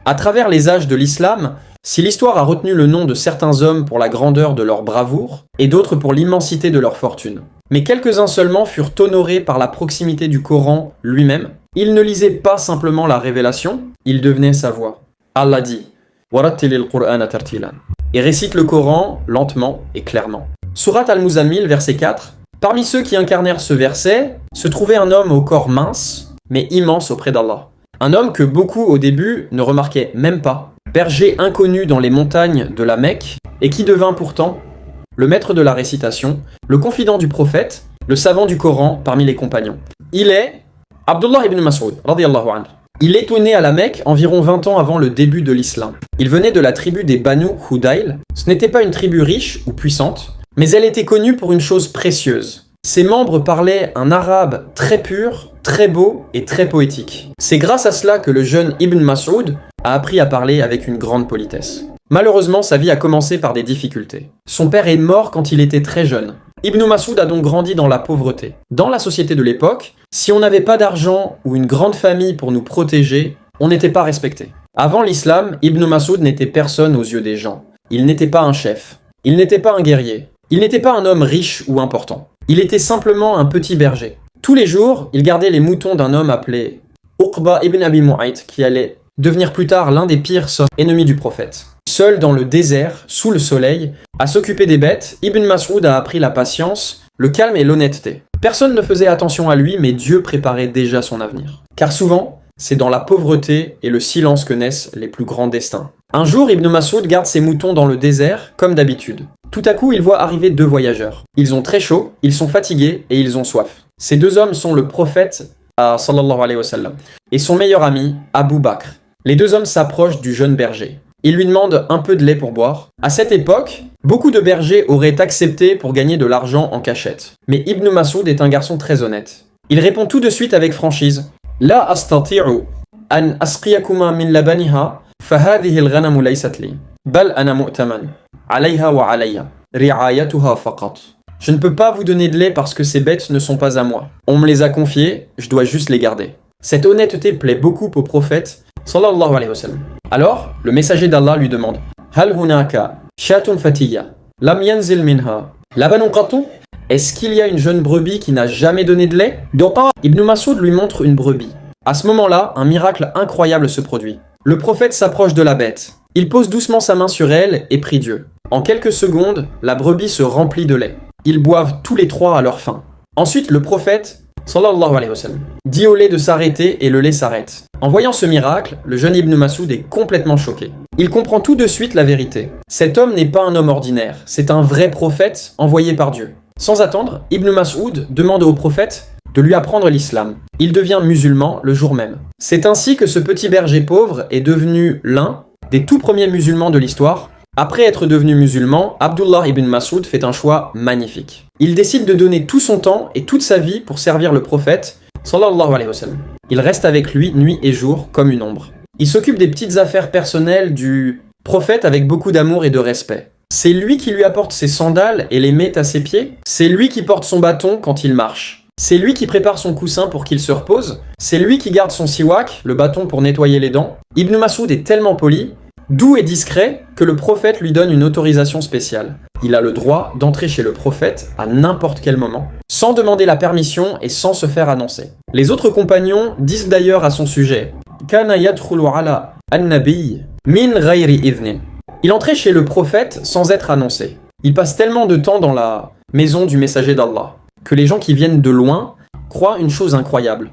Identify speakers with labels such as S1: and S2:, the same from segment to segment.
S1: À travers les âges de l'islam, si l'histoire a retenu le nom de certains hommes pour la grandeur de leur bravoure, et d'autres pour l'immensité de leur fortune, mais quelques-uns seulement furent honorés par la proximité du Coran lui-même, ils ne lisaient pas simplement la révélation, ils devenaient sa voix. Allah dit « Warattilil Qur'ana tartilan » et récite le Coran lentement et clairement. Surat Al-Muzammil, verset 4. Parmi ceux qui incarnèrent ce verset, se trouvait un homme au corps mince, mais immense auprès d'Allah. Un homme que beaucoup au début ne remarquaient même pas, berger inconnu dans les montagnes de la Mecque, et qui devint pourtant le maître de la récitation, le confident du prophète, le savant du Coran parmi les compagnons. Il est Abdullah ibn Mas'ud, radiyallahu anhu. Il est né à la Mecque environ 20 ans avant le début de l'islam. Il venait de la tribu des Banu Hudayl. Ce n'était pas une tribu riche ou puissante, mais elle était connue pour une chose précieuse. Ses membres parlaient un arabe très pur, très beau et très poétique. C'est grâce à cela que le jeune Ibn Mas'ud a appris à parler avec une grande politesse. Malheureusement, sa vie a commencé par des difficultés. Son père est mort quand il était très jeune. Ibn Mas'ud a donc grandi dans la pauvreté. Dans la société de l'époque, si on n'avait pas d'argent ou une grande famille pour nous protéger, on n'était pas respecté. Avant l'islam, Ibn Mas'ud n'était personne aux yeux des gens. Il n'était pas un chef. Il n'était pas un guerrier. Il n'était pas un homme riche ou important. Il était simplement un petit berger. Tous les jours, il gardait les moutons d'un homme appelé Uqba ibn Abi Mu'ayt, qui allait devenir plus tard l'un des pires ennemis du prophète. Seul dans le désert, sous le soleil, à s'occuper des bêtes, Ibn Mas'ud a appris la patience, le calme et l'honnêteté. Personne ne faisait attention à lui, mais Dieu préparait déjà son avenir. Car souvent, c'est dans la pauvreté et le silence que naissent les plus grands destins. Un jour, Ibn Mas'ud garde ses moutons dans le désert, comme d'habitude. Tout à coup, il voit arriver deux voyageurs. Ils ont très chaud, ils sont fatigués et ils ont soif. Ces deux hommes sont le prophète, sallallahu alayhi wa sallam, et son meilleur ami, Abu Bakr. Les deux hommes s'approchent du jeune berger. Ils lui demandent un peu de lait pour boire. À cette époque, beaucoup de bergers auraient accepté pour gagner de l'argent en cachette. Mais Ibn Mas'ud est un garçon très honnête. Il répond tout de suite avec franchise. La astati'u an asqiyakuma min labaniha fahadhihi al-ghanamu laysat li bal ana mu'taman alayha wa alayya ri'ayatuha faqat. Je ne peux pas vous donner de lait parce que ces bêtes ne sont pas à moi. On me les a confiées, je dois juste les garder. Cette honnêteté plaît beaucoup au prophète sallallahu alayhi wa sallam. Alors, le messager d'Allah lui demande Hal hunaka shatun fatiya lam yanzil minha labanun qatu? Est-ce qu'il y a une jeune brebis qui n'a jamais donné de lait? Ibn Mas'ud lui montre une brebis. À ce moment-là, un miracle incroyable se produit. Le prophète s'approche de la bête. Il pose doucement sa main sur elle et prie Dieu. En quelques secondes, la brebis se remplit de lait. Ils boivent tous les trois à leur faim. Ensuite, le prophète sallallahu alayhi wa sallam dit au lait de s'arrêter et le lait s'arrête. En voyant ce miracle, le jeune Ibn Mas'ud est complètement choqué. Il comprend tout de suite la vérité. Cet homme n'est pas un homme ordinaire, c'est un vrai prophète envoyé par Dieu. Sans attendre, Ibn Mas'ud demande au prophète de lui apprendre l'islam. Il devient musulman le jour même. C'est ainsi que ce petit berger pauvre est devenu l'un des tout premiers musulmans de l'histoire. Après être devenu musulman, Abdullah ibn Mas'ud fait un choix magnifique. Il décide de donner tout son temps et toute sa vie pour servir le prophète, sallallahu alayhi wa sallam. Il reste avec lui nuit et jour comme une ombre. Il s'occupe des petites affaires personnelles du prophète avec beaucoup d'amour et de respect. C'est lui qui lui apporte ses sandales et les met à ses pieds. C'est lui qui porte son bâton quand il marche. C'est lui qui prépare son coussin pour qu'il se repose. C'est lui qui garde son siwak, le bâton pour nettoyer les dents. Ibn Mas'ud est tellement poli, doux et discret que le prophète lui donne une autorisation spéciale. Il a le droit d'entrer chez le prophète à n'importe quel moment, sans demander la permission et sans se faire annoncer. Les autres compagnons disent d'ailleurs à son sujet Kana yadkhulu ala an-nabiy min ghayri idhnin. Il entrait chez le prophète sans être annoncé. Il passe tellement de temps dans la maison du messager d'Allah que les gens qui viennent de loin croient une chose incroyable.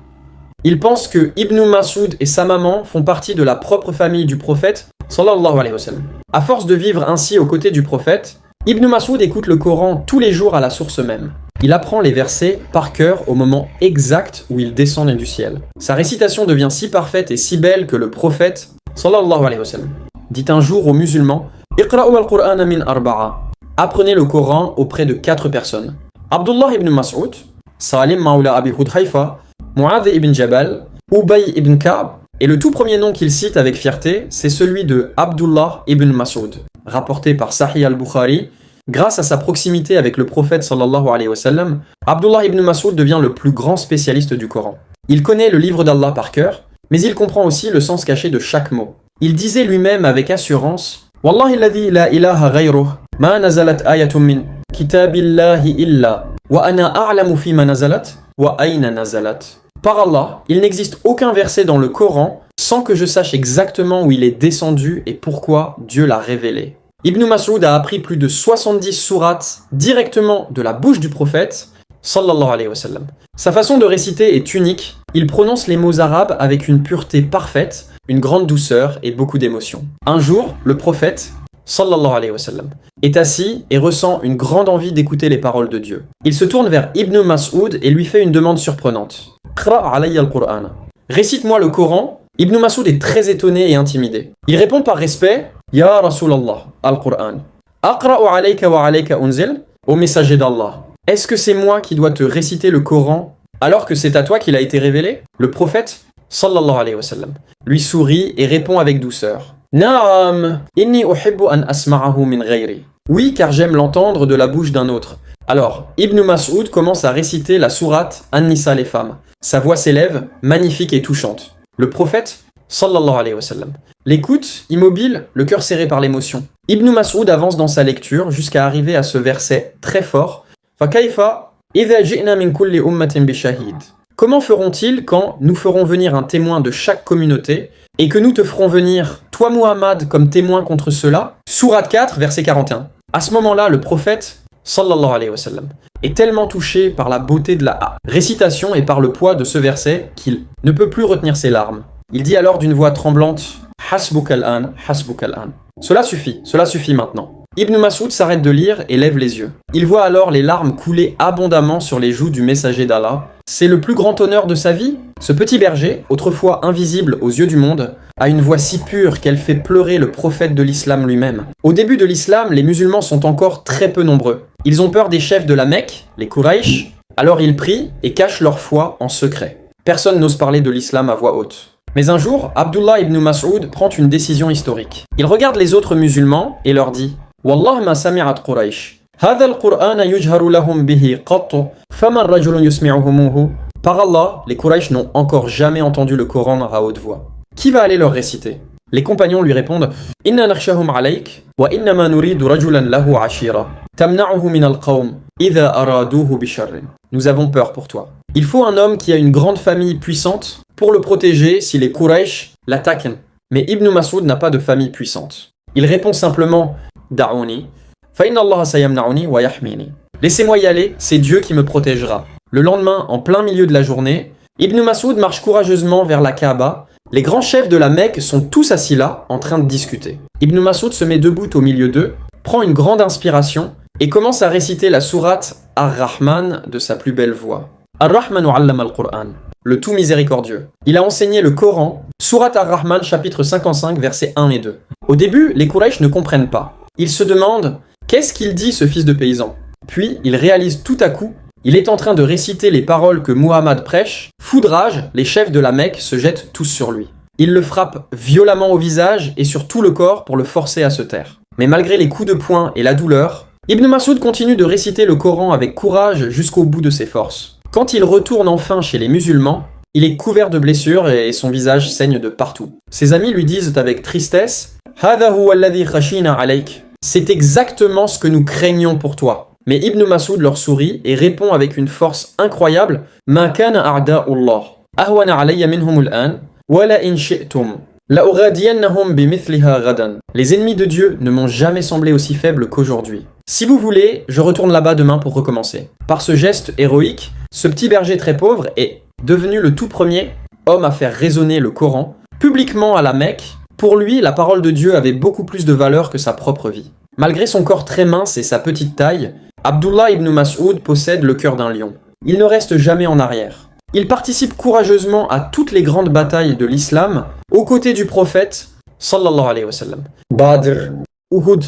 S1: Ils pensent que Ibn Mas'ud et sa maman font partie de la propre famille du prophète sallallahu alayhi wa sallam. À force de vivre ainsi aux côtés du prophète, Ibn Mas'ud écoute le Coran tous les jours à la source même. Il apprend les versets par cœur au moment exact où ils descendent du ciel. Sa récitation devient si parfaite et si belle que le prophète sallallahu alayhi wa sallam dit un jour aux musulmans Iqra'u al-Qur'ana min arba'a. Apprenez le Coran auprès de 4 personnes. Abdullah ibn Mas'ud, Salim Maula Abi Hudhayfa, Mu'adh ibn Jabal, Ubay ibn Ka'b, et le tout premier nom qu'il cite avec fierté, c'est celui de Abdullah ibn Mas'ud, rapporté par Sahih al-Bukhari. Grâce à sa proximité avec le prophète sallallahu alayhi wa sallam, Abdullah ibn Mas'ud devient le plus grand spécialiste du Coran. Il connaît le livre d'Allah par cœur, mais il comprend aussi le sens caché de chaque mot. Il disait lui-même avec assurance « Wallahi alladhi la ilaha ghayruh, ma nazalat ayatun min kitabillahi illa, wa ana a'lamu fima nazalat, wa ayna nazalat. » Par Allah, il n'existe aucun verset dans le Coran sans que je sache exactement où il est descendu et pourquoi Dieu l'a révélé. Ibn Mas'ud a appris plus de 70 sourates directement de la bouche du prophète, sallallahu alayhi wa sallam. Sa façon de réciter est unique, il prononce les mots arabes avec une pureté parfaite, une grande douceur et beaucoup d'émotion. Un jour, le prophète, sallallahu alayhi wa sallam, est assis et ressent une grande envie d'écouter les paroles de Dieu. Il se tourne vers Ibn Mas'ud et lui fait une demande surprenante. Qra' alayya al-Qur'an. Récite-moi le Coran. Ibn Mas'ud est très étonné et intimidé. Il répond par respect, Ya Rasulallah, al-Qur'an. Aqra'u alayka wa alayka unzil, au messager d'Allah. Est-ce que c'est moi qui dois te réciter le Coran alors que c'est à toi qu'il a été révélé? Le prophète, sallallahu alayhi wa sallam, lui sourit et répond avec douceur. Naam, inni uhibbu an asma'ahu min ghayri. Oui, car j'aime l'entendre de la bouche d'un autre. Alors, Ibn Mas'ud commence à réciter la sourate An-Nisa les femmes. Sa voix s'élève, magnifique et touchante. Le prophète, sallallahu alayhi wa sallam, l'écoute, immobile, le cœur serré par l'émotion. Ibn Mas'ud avance dans sa lecture jusqu'à arriver à ce verset très fort. Fakayfa idha ji'na min kulli ummatin bi shahid. Comment feront-ils quand nous ferons venir un témoin de chaque communauté et que nous te ferons venir, toi Muhammad, comme témoin contre cela? Sourate 4, verset 41. À ce moment-là, le prophète, sallallahu alayhi wa sallam, est tellement touché par la beauté de la récitation et par le poids de ce verset qu'il ne peut plus retenir ses larmes. Il dit alors d'une voix tremblante, Hasbuk al-an, Hasbuk al-an. Cela suffit maintenant. Ibn Mas'ud s'arrête de lire et lève les yeux. Il voit alors les larmes couler abondamment sur les joues du messager d'Allah. C'est le plus grand honneur de sa vie. Ce petit berger, autrefois invisible aux yeux du monde, a une voix si pure qu'elle fait pleurer le prophète de l'islam lui-même. Au début de l'islam, les musulmans sont encore très peu nombreux. Ils ont peur des chefs de la Mecque, les Quraysh, alors ils prient et cachent leur foi en secret. Personne n'ose parler de l'islam à voix haute. Mais un jour, Abdullah ibn Mas'ud prend une décision historique. Il regarde les autres musulmans et leur dit « Wallah ma sami'at Quraysh. Hadha al-Qur'ana yujharu lahum bihi qattu, faman rajulun yusmi'uhumuhu. » Par Allah, les Quraysh n'ont encore jamais entendu le Coran à haute voix. Qui va aller leur réciter? Les compagnons lui répondent « Inna nakhshahum alayk, wa innama nuridu rajulan lahu ashira, tamna'uhu min al-qawm, idha araduhu bi sharrin. » Nous avons peur pour toi. Il faut un homme qui a une grande famille puissante pour le protéger si les Quraysh l'attaquent. Mais Ibn Mas'ud n'a pas de famille puissante. Il répond simplement « Da'uni, fa inna Allah sayamna'uni wa yahmini. » Laissez-moi y aller, c'est Dieu qui me protégera. Le lendemain, en plein milieu de la journée, Ibn Mas'ud marche courageusement vers la Kaaba. Les grands chefs de la Mecque sont tous assis là, en train de discuter. Ibn Mas'ud se met debout au milieu d'eux, prend une grande inspiration et commence à réciter la sourate Ar-Rahman de sa plus belle voix. Ar-Rahmanu 'allama al-Qur'an, le tout miséricordieux. Il a enseigné le Coran, sourate Ar-Rahman chapitre 55 versets 1 et 2. Au début, les Quraysh ne comprennent pas. Ils se demandent « Qu'est-ce qu'il dit ce fils de paysan ?» Puis, ils réalisent tout à coup, il est en train de réciter les paroles que Muhammad prêche. Foudrage, les chefs de la Mecque se jettent tous sur lui. Ils le frappent violemment au visage et sur tout le corps pour le forcer à se taire. Mais malgré les coups de poing et la douleur, Ibn Mas'ud continue de réciter le Coran avec courage jusqu'au bout de ses forces. Quand il retourne enfin chez les musulmans, il est couvert de blessures et son visage saigne de partout. Ses amis lui disent avec tristesse « Hadha huwa alladhi khashina alayk. » C'est exactement ce que nous craignons pour toi. Mais Ibn Mas'ud leur sourit et répond avec une force incroyable « Ma kana a'da'ullah, ahwana alayya minhum al-an, wa la in shi'tum, la ughadiyannahum bimithliha ghadan. » Les ennemis de Dieu ne m'ont jamais semblé aussi faibles qu'aujourd'hui. Si vous voulez, je retourne là-bas demain pour recommencer. Par ce geste héroïque, ce petit berger très pauvre est devenu le tout premier homme à faire résonner le Coran publiquement à la Mecque. Pour lui, la parole de Dieu avait beaucoup plus de valeur que sa propre vie. Malgré son corps très mince et sa petite taille, Abdullah ibn Mas'ud possède le cœur d'un lion. Il ne reste jamais en arrière. Il participe courageusement à toutes les grandes batailles de l'islam, aux côtés du prophète, sallallahu alayhi wa sallam. Badr, Uhud,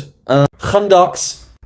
S1: Khandaq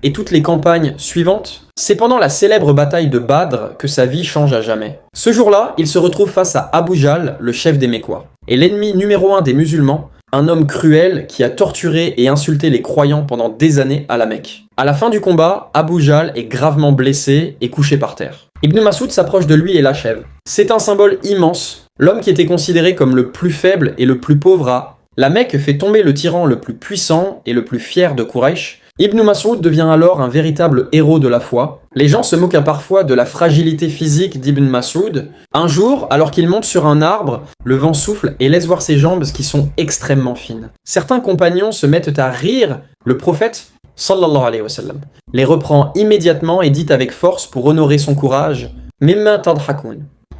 S1: et toutes les campagnes suivantes. C'est pendant la célèbre bataille de Badr que sa vie change à jamais. Ce jour-là, il se retrouve face à Abu Jahl, le chef des Mécois, et l'ennemi numéro 1 des musulmans, un homme cruel qui a torturé et insulté les croyants pendant des années à la Mecque. À la fin du combat, Abu Jahl est gravement blessé et couché par terre. Ibn Mas'ud s'approche de lui et l'achève. C'est un symbole immense. L'homme qui était considéré comme le plus faible et le plus pauvre a La Mecque fait tomber le tyran le plus puissant et le plus fier de Quraysh. Ibn Mas'ud devient alors un véritable héros de la foi. Les gens se moquent parfois de la fragilité physique d'Ibn Mas'ud. Un jour, alors qu'il monte sur un arbre, le vent souffle et laisse voir ses jambes qui sont extrêmement fines. Certains compagnons se mettent à rire. Le prophète, sallallahu alayhi wa sallam, les reprend immédiatement et dit avec force pour honorer son courage: Mimma tadhakun.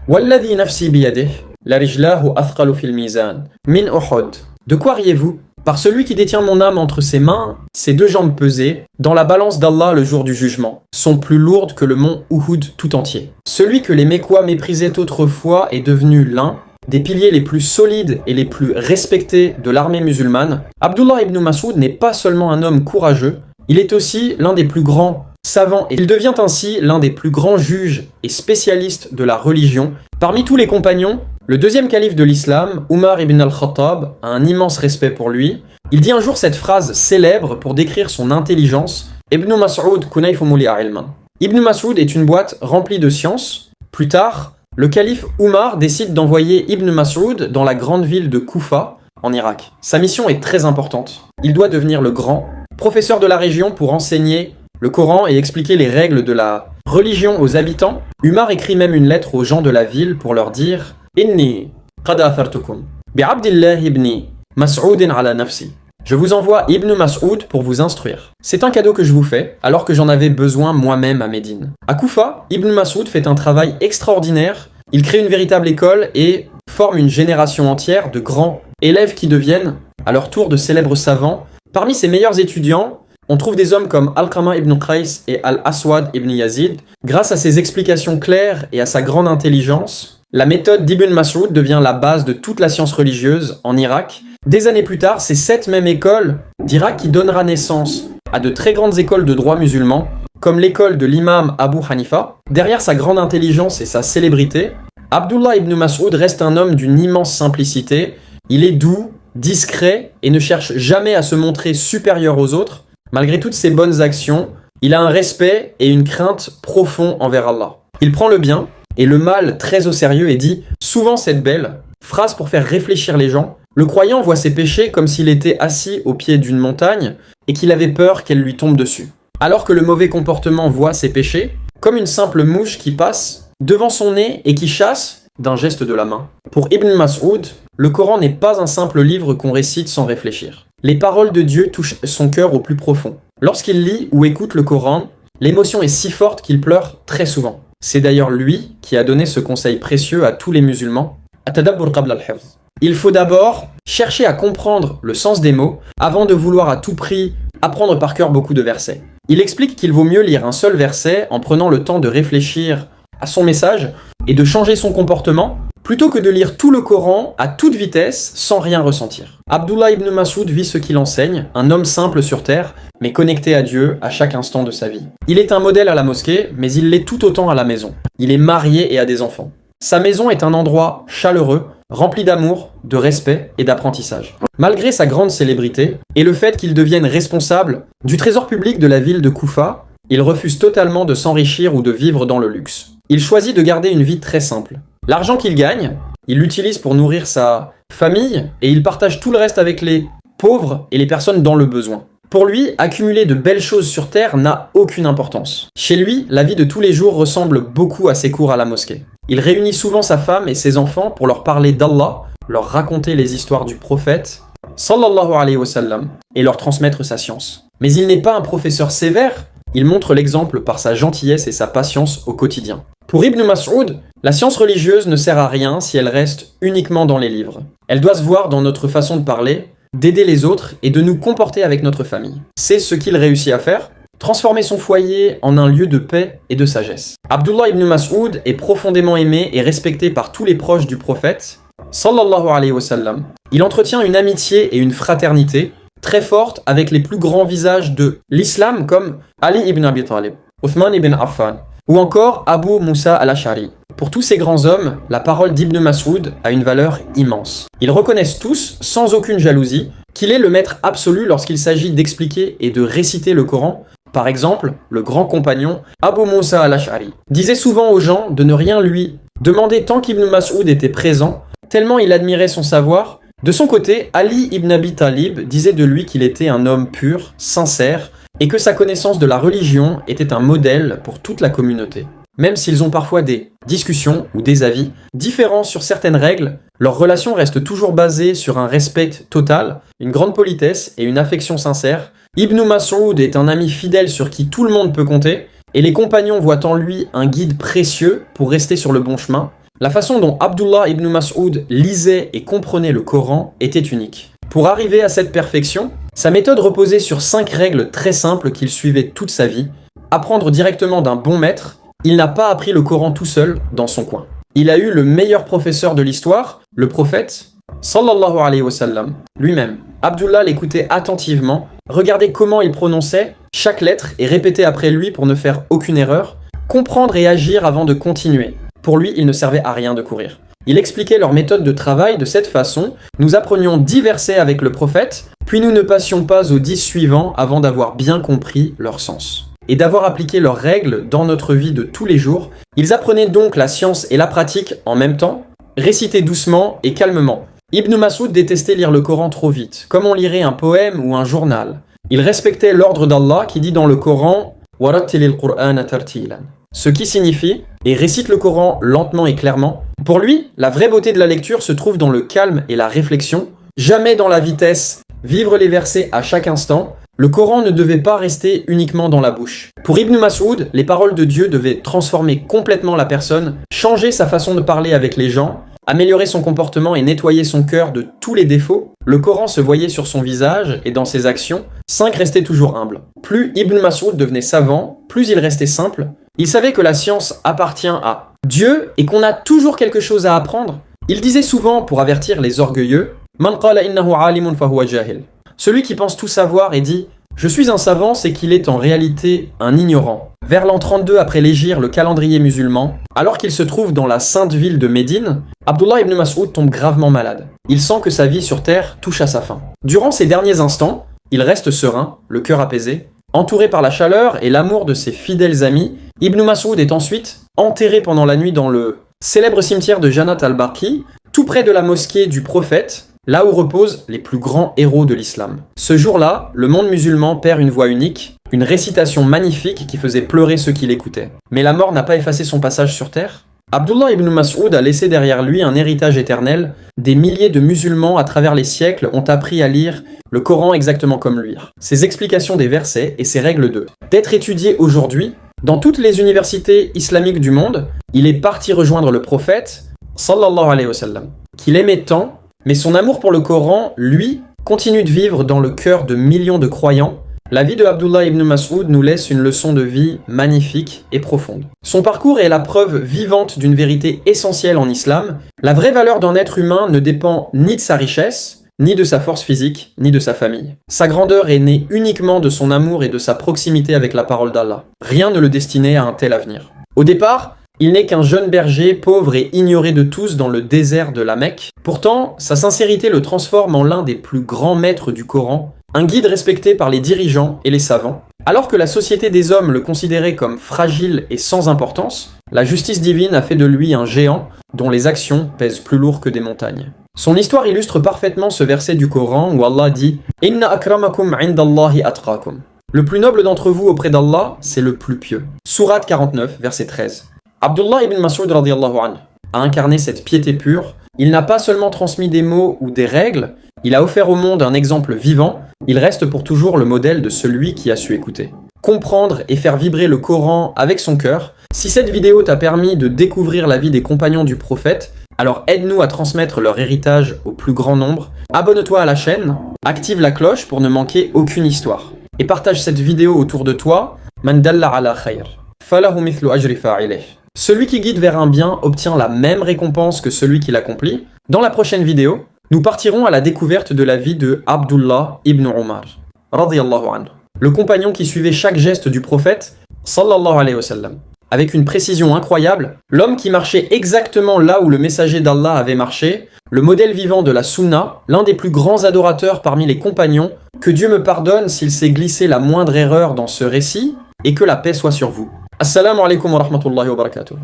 S1: Walladhi nafsi biyadih, la rijlahu athqalu fil mizan, min Uhud. De quoi riez-vous? Par celui qui détient mon âme entre ses mains, ses deux jambes pesées, dans la balance d'Allah le jour du jugement, sont plus lourdes que le mont Uhud tout entier. Celui que les Mécois méprisaient autrefois est devenu l'un des piliers les plus solides et les plus respectés de l'armée musulmane. Abdullah ibn Mas'ud n'est pas seulement un homme courageux, il est aussi l'un des plus grands savants et il devient ainsi l'un des plus grands juges et spécialistes de la religion. Parmi tous les compagnons, le deuxième calife de l'islam, Umar ibn al-Khattab, a un immense respect pour lui. Il dit un jour cette phrase célèbre pour décrire son intelligence: Ibn Mas'ud kunayfu muli'a ilman. Ibn Mas'ud est une boîte remplie de science. Plus tard, le calife Umar décide d'envoyer Ibn Mas'ud dans la grande ville de Koufa, en Irak. Sa mission est très importante. Il doit devenir le grand professeur de la région pour enseigner le Coran et expliquer les règles de la religion aux habitants. Umar écrit même une lettre aux gens de la ville pour leur dire: Inni qad athartukum bi Abdillah ibn Mas'ud ala nafsi. Je vous envoie Ibn Mas'ud pour vous instruire. C'est un cadeau que je vous fais, alors que j'en avais besoin moi-même à Médine. À Koufa, Ibn Mas'ud fait un travail extraordinaire. Il crée une véritable école et forme une génération entière de grands élèves qui deviennent, à leur tour, de célèbres savants. Parmi ses meilleurs étudiants, on trouve des hommes comme Alqama ibn Qais et Al-Aswad ibn Yazid. Grâce à ses explications claires et à sa grande intelligence, la méthode d'Ibn Mas'ud devient la base de toute la science religieuse en Irak. Des années plus tard, c'est cette même école d'Irak qui donnera naissance à de très grandes écoles de droit musulman, comme l'école de l'imam Abu Hanifa. Derrière sa grande intelligence et sa célébrité, Abdullah ibn Mas'ud reste un homme d'une immense simplicité. Il est doux, discret et ne cherche jamais à se montrer supérieur aux autres. Malgré toutes ses bonnes actions, il a un respect et une crainte profonds envers Allah. Il prend le bien et le mal très au sérieux et dit souvent cette belle phrase pour faire réfléchir les gens: le croyant voit ses péchés comme s'il était assis au pied d'une montagne et qu'il avait peur qu'elle lui tombe dessus. Alors que le mauvais comportement voit ses péchés comme une simple mouche qui passe devant son nez et qui chasse d'un geste de la main. Pour Ibn Mas'ud, le Coran n'est pas un simple livre qu'on récite sans réfléchir. Les paroles de Dieu touchent son cœur au plus profond. Lorsqu'il lit ou écoute le Coran, l'émotion est si forte qu'il pleure très souvent. C'est d'ailleurs lui qui a donné ce conseil précieux à tous les musulmans: Atadabbur qabla al-hifz. Il faut d'abord chercher à comprendre le sens des mots avant de vouloir à tout prix apprendre par cœur beaucoup de versets. Il explique qu'il vaut mieux lire un seul verset en prenant le temps de réfléchir à son message et de changer son comportement plutôt que de lire tout le Coran à toute vitesse sans rien ressentir. Abdullah ibn Mas'ud vit ce qu'il enseigne, un homme simple sur terre, mais connecté à Dieu à chaque instant de sa vie. Il est un modèle à la mosquée, mais il l'est tout autant à la maison. Il est marié et a des enfants. Sa maison est un endroit chaleureux, rempli d'amour, de respect et d'apprentissage. Malgré sa grande célébrité et le fait qu'il devienne responsable du trésor public de la ville de Koufa, il refuse totalement de s'enrichir ou de vivre dans le luxe. Il choisit de garder une vie très simple. L'argent qu'il gagne, il l'utilise pour nourrir sa famille et il partage tout le reste avec les pauvres et les personnes dans le besoin. Pour lui, accumuler de belles choses sur terre n'a aucune importance. Chez lui, la vie de tous les jours ressemble beaucoup à ses cours à la mosquée. Il réunit souvent sa femme et ses enfants pour leur parler d'Allah, leur raconter les histoires du prophète, sallallahu alayhi wa sallam, et leur transmettre sa science. Mais il n'est pas un professeur sévère, il montre l'exemple par sa gentillesse et sa patience au quotidien. Pour Ibn Mas'ud, la science religieuse ne sert à rien si elle reste uniquement dans les livres. Elle doit se voir dans notre façon de parler, d'aider les autres et de nous comporter avec notre famille. C'est ce qu'il réussit à faire, transformer son foyer en un lieu de paix et de sagesse. Abdullah ibn Mas'ud est profondément aimé et respecté par tous les proches du prophète, sallallahu alayhi wa sallam. Il entretient une amitié et une fraternité très forte avec les plus grands visages de l'islam comme Ali ibn Abi Talib, Uthman ibn Affan, ou encore Abu Musa al-Ash'ari. Pour tous ces grands hommes, la parole d'Ibn Mas'ud a une valeur immense. Ils reconnaissent tous, sans aucune jalousie, qu'il est le maître absolu lorsqu'il s'agit d'expliquer et de réciter le Coran. Par exemple, le grand compagnon Abu Musa al-Ash'ari disait souvent aux gens de ne rien lui demander tant qu'Ibn Mas'ud était présent, tellement il admirait son savoir De son côté, Ali ibn Abi Talib disait de lui qu'il était un homme pur, sincère, et que sa connaissance de la religion était un modèle pour toute la communauté. Même s'ils ont parfois des discussions ou des avis différents sur certaines règles, leur relation reste toujours basée sur un respect total, une grande politesse et une affection sincère. Ibn Mas'ud est un ami fidèle sur qui tout le monde peut compter, et les compagnons voient en lui un guide précieux pour rester sur le bon chemin. La façon dont Abdullah ibn Mas'ud lisait et comprenait le Coran était unique. Pour arriver à cette perfection, sa méthode reposait sur 5 règles très simples qu'il suivait toute sa vie. Apprendre directement d'un bon maître. Il n'a pas appris le Coran tout seul, dans son coin. Il a eu le meilleur professeur de l'histoire, le prophète, sallallahu alayhi wa sallam, lui-même. Abdullah l'écoutait attentivement, regardait comment il prononçait chaque lettre et répétait après lui pour ne faire aucune erreur, comprendre et agir avant de continuer. Pour lui, il ne servait à rien de courir. Il expliquait leur méthode de travail de cette façon. Nous apprenions 10 versets avec le prophète, puis nous ne passions pas aux 10 suivants avant d'avoir bien compris leur sens et d'avoir appliqué leurs règles dans notre vie de tous les jours. Ils apprenaient donc la science et la pratique en même temps, récitaient doucement et calmement. Ibn Mas'ud détestait lire le Coran trop vite, comme on lirait un poème ou un journal. Il respectait l'ordre d'Allah qui dit dans le Coran « Warattilil Qur'ana tartilan », ce qui signifie « et récite le Coran lentement et clairement ». Pour lui, la vraie beauté de la lecture se trouve dans le calme et la réflexion, jamais dans la vitesse, vivre les versets à chaque instant. Le Coran ne devait pas rester uniquement dans la bouche. Pour Ibn Mas'ud, les paroles de Dieu devaient transformer complètement la personne, changer sa façon de parler avec les gens, améliorer son comportement et nettoyer son cœur de tous les défauts. Le Coran se voyait sur son visage et dans ses actions. 5 restaient toujours humbles. Plus Ibn Mas'ud devenait savant, plus il restait simple. Il savait que la science appartient à Dieu et qu'on a toujours quelque chose à apprendre. Il disait souvent, pour avertir les orgueilleux, « Man qala innahu alimun fahuwa jahil ». Celui qui pense tout savoir et dit « Je suis un savant », c'est qu'il est en réalité un ignorant. Vers l'an 32 après l'hégire, le calendrier musulman, alors qu'il se trouve dans la sainte ville de Médine, Abdullah ibn Mas'ud tombe gravement malade. Il sent que sa vie sur terre touche à sa fin. Durant ces derniers instants, il reste serein, le cœur apaisé. Entouré par la chaleur et l'amour de ses fidèles amis, Ibn Mas'ud est ensuite enterré pendant la nuit dans le célèbre cimetière de Jannat al-Barqi, tout près de la mosquée du prophète, là où reposent les plus grands héros de l'islam. Ce jour-là, le monde musulman perd une voix unique, une récitation magnifique qui faisait pleurer ceux qui l'écoutaient. Mais la mort n'a pas effacé son passage sur terre. Abdullah ibn Mas'ud a laissé derrière lui un héritage éternel. Des milliers de musulmans à travers les siècles ont appris à lire le Coran exactement comme lui. Ses explications des versets et ses règles d'eux. D'être étudié aujourd'hui, dans toutes les universités islamiques du monde, il est parti rejoindre le prophète, sallallahu alayhi wa sallam, qu'il aimait tant. Mais son amour pour le Coran, lui, continue de vivre dans le cœur de millions de croyants. La vie de Abdullah ibn Mas'ud nous laisse une leçon de vie magnifique et profonde. Son parcours est la preuve vivante d'une vérité essentielle en islam. La vraie valeur d'un être humain ne dépend ni de sa richesse, ni de sa force physique, ni de sa famille. Sa grandeur est née uniquement de son amour et de sa proximité avec la parole d'Allah. Rien ne le destinait à un tel avenir. Au départ, il n'est qu'un jeune berger, pauvre et ignoré de tous dans le désert de la Mecque. Pourtant, sa sincérité le transforme en l'un des plus grands maîtres du Coran, un guide respecté par les dirigeants et les savants. Alors que la société des hommes le considérait comme fragile et sans importance, la justice divine a fait de lui un géant dont les actions pèsent plus lourd que des montagnes. Son histoire illustre parfaitement ce verset du Coran où Allah dit « Inna akramakum indallahi atqakum ». Le plus noble d'entre vous auprès d'Allah, c'est le plus pieux. Sourate 49, verset 13. Abdullah ibn Mas'ud radiyallahu anhu a incarné cette piété pure. Il n'a pas seulement transmis des mots ou des règles, il a offert au monde un exemple vivant. Il reste pour toujours le modèle de celui qui a su écouter. Comprendre et faire vibrer le Coran avec son cœur. Si cette vidéo t'a permis de découvrir la vie des compagnons du prophète, alors aide-nous à transmettre leur héritage au plus grand nombre. Abonne-toi à la chaîne, active la cloche pour ne manquer aucune histoire. Et partage cette vidéo autour de toi. Man dalla ala khayr, falahu mithlu ajri fa'ilih. Celui qui guide vers un bien obtient la même récompense que celui qui l'accomplit. Dans la prochaine vidéo, nous partirons à la découverte de la vie de Abdullah ibn Umar, radiyallahu anhu, le compagnon qui suivait chaque geste du prophète, sallallahu alayhi wa sallam. Avec une précision incroyable, l'homme qui marchait exactement là où le messager d'Allah avait marché, le modèle vivant de la Sunna, l'un des plus grands adorateurs parmi les compagnons. Que Dieu me pardonne s'il s'est glissé la moindre erreur dans ce récit, et que la paix soit sur vous. Assalamu alaikum wa rahmatullahi wa barakatuh.